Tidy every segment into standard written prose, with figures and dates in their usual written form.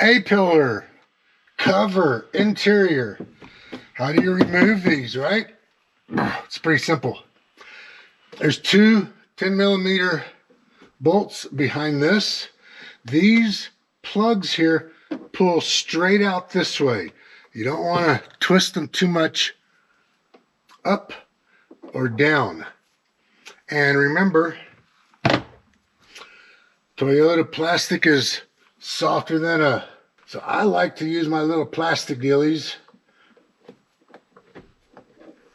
A-pillar, cover, interior. How do you remove these, right? It's pretty simple. There's two 10mm bolts behind this. These plugs here pull straight out this way. You don't want to twist them too much up or down. And remember, Toyota plastic is softer than a... So I like to use my little plastic dealies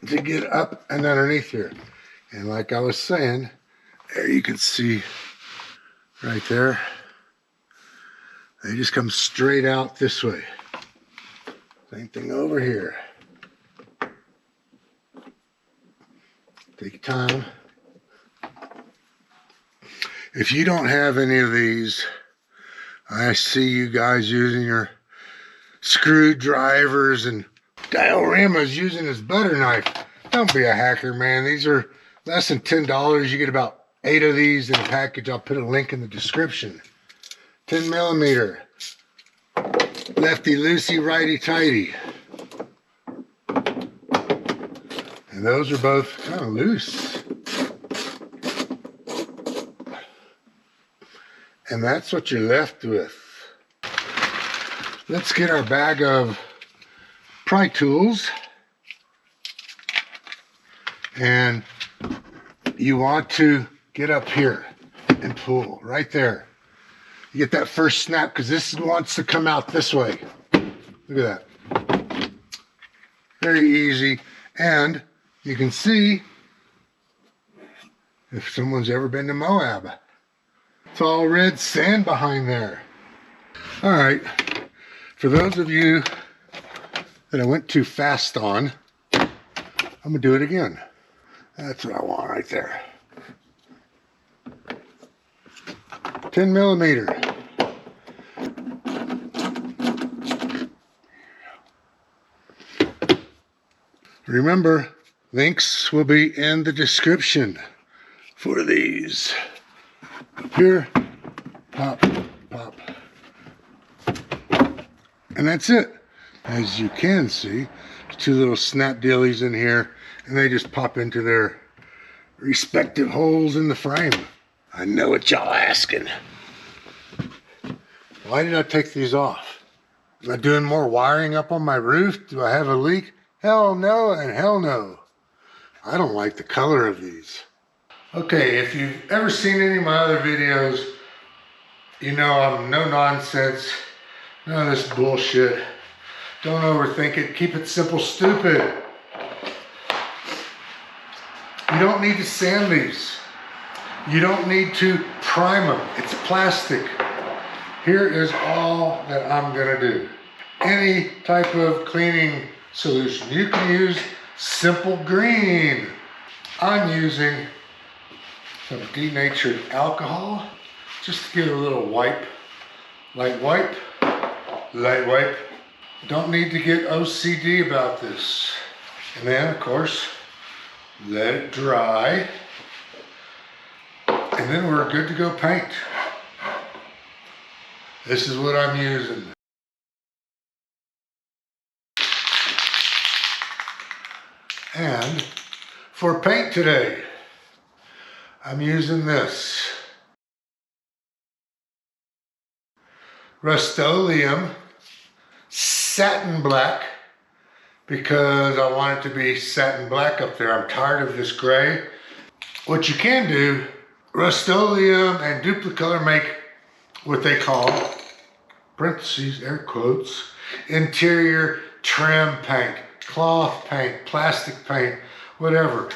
to get up and underneath here. And like I was saying, there you can see right there, they just come straight out this way. Same thing over here. Take your time. If you don't have any of these, I see you guys using your screwdrivers and dioramas using his butter knife. Don't be a hacker, man. These are less than $10. You get about 8 of these in a package. I'll put a link in the description. 10mm. Lefty loosey, righty tighty. And those are both kind of loose. And that's what you're left with. Let's get our bag of pry tools. And you want to get up here and pull right there. You get that first snap because this wants to come out this way. Look at that. Very easy. And you can see if someone's ever been to Moab. It's all red sand behind there. All right. For those of you that I went too fast on, I'm going to do it again. That's what I want right there. 10mm. Remember, links will be in the description for these. Up here, pop, pop. And that's it. As you can see, two little snap dealies in here, and they just pop into their respective holes in the frame. I know what y'all asking. Why did I take these off? Am I doing more wiring up on my roof? Do I have a leak? Hell no and hell no. I don't like the color of these. Okay, if you've ever seen any of my other videos, you know I'm no nonsense, none of this bullshit. Don't overthink it. Keep it simple, stupid. You don't need to sand these. You don't need to prime them. It's plastic. Here is all that I'm gonna do. Any type of cleaning solution. You can use simple green. I'm using some denatured alcohol just to give it a little wipe. Light wipe, light wipe. Don't need to get OCD about this. And then, of course, let it dry. And then we're good to go paint. This is what I'm using. And for paint today, I'm using this Rust-Oleum satin black because I want it to be satin black up there. I'm tired of this gray. What you can do, Rust-Oleum and Duplicolor make what they call, parentheses, air quotes, interior trim paint, cloth paint, plastic paint, whatever.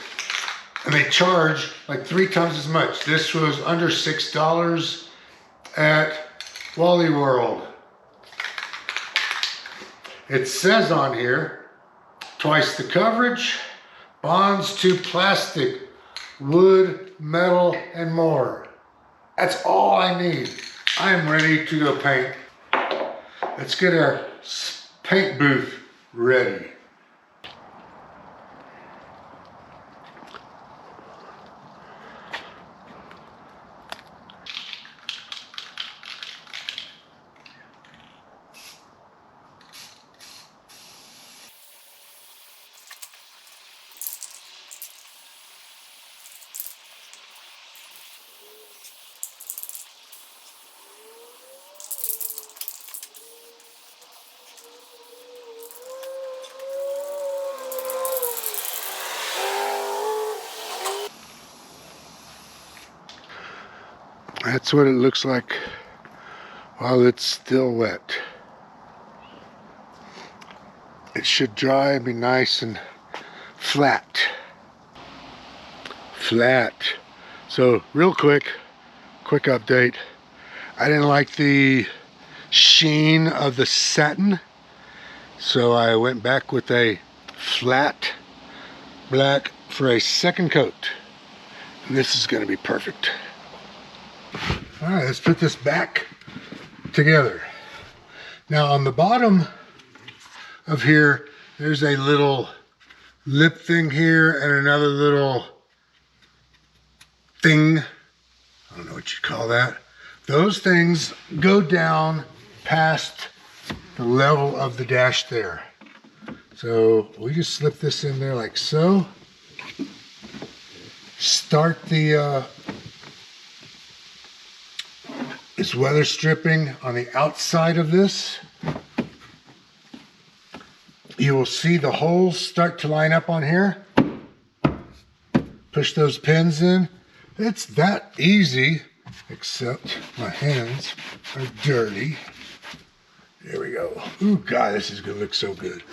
And they charge like 3 times as much. This was under $6 at Wally World. It says on here, twice the coverage, bonds to plastic, wood, metal, and more. That's all I need. I am ready to go paint. Let's get our paint booth ready. That's what it looks like while it's still wet. It should dry and be nice and flat. So real quick update. I didn't like the sheen of the satin, so I went back with a flat black for a second coat. And this is going to be perfect. All right, let's put this back together. Now on the bottom of here, there's a little lip thing here and another little thing. I don't know what you call that. Those things go down past the level of the dash there. So we just slip this in there like so. Start the this weather stripping on the outside of this. You will see the holes start to line up on here. Push those pins in. It's that easy, except my hands are dirty. There we go. Ooh, God, this is gonna look so good.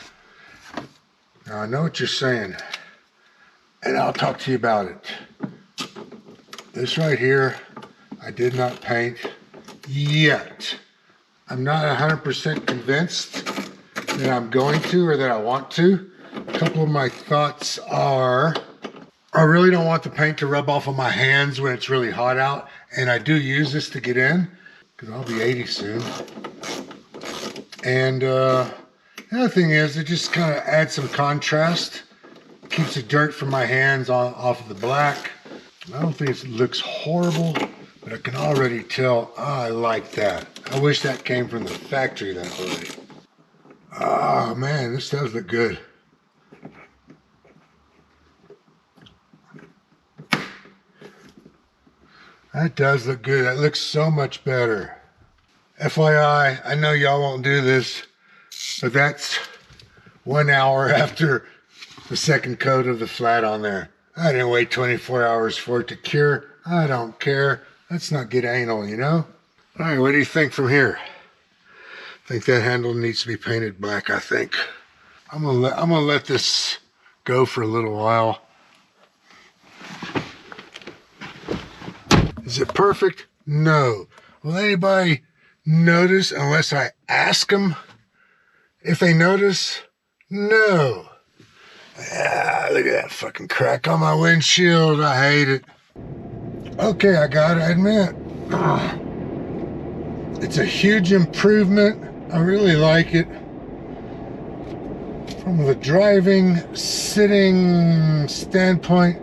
Now I know what you're saying, and I'll talk to you about it. This right here, I did not paint yet. I'm not 100% convinced that I'm going to or that I want to. A couple of my thoughts are, I really don't want the paint to rub off on my hands when it's really hot out, and I do use this to get in because I'll be 80 soon. And the other thing is, it just kind of adds some contrast, keeps the dirt from my hands off of the black. I don't think it looks horrible, but I can already tell I like that. I wish that came from the factory that way. Oh man, this does look good. That does look good. That looks so much better. FYI, I know y'all won't do this, but that's 1 hour after the second coat of the flat on there. I didn't wait 24 hours for it to cure. I don't care. Let's not get anal, you know? All right, what do you think from here? I think that handle needs to be painted black, I think. I'm gonna let this go for a little while. Is it perfect? No. Will anybody notice unless I ask them if they notice? No. Ah, look at that fucking crack on my windshield. I hate it. Okay, I gotta admit, it's a huge improvement. I really like it. From the driving, sitting standpoint,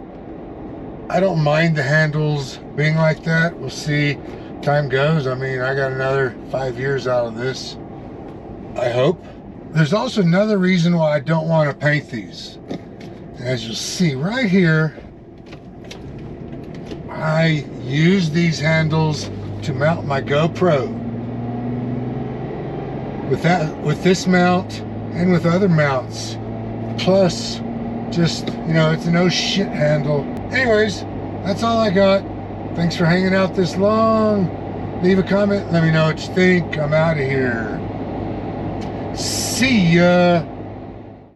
I don't mind the handles being like that. We'll see. Time goes. I mean, I got another 5 years out of this, I hope. There's also another reason why I don't want to paint these. As you'll see right here, I use these handles to mount my GoPro. With this mount and with other mounts. Plus, just, you know, it's a no shit handle. Anyways, that's all I got. Thanks for hanging out this long. Leave a comment, let me know what you think. I'm out of here. See ya.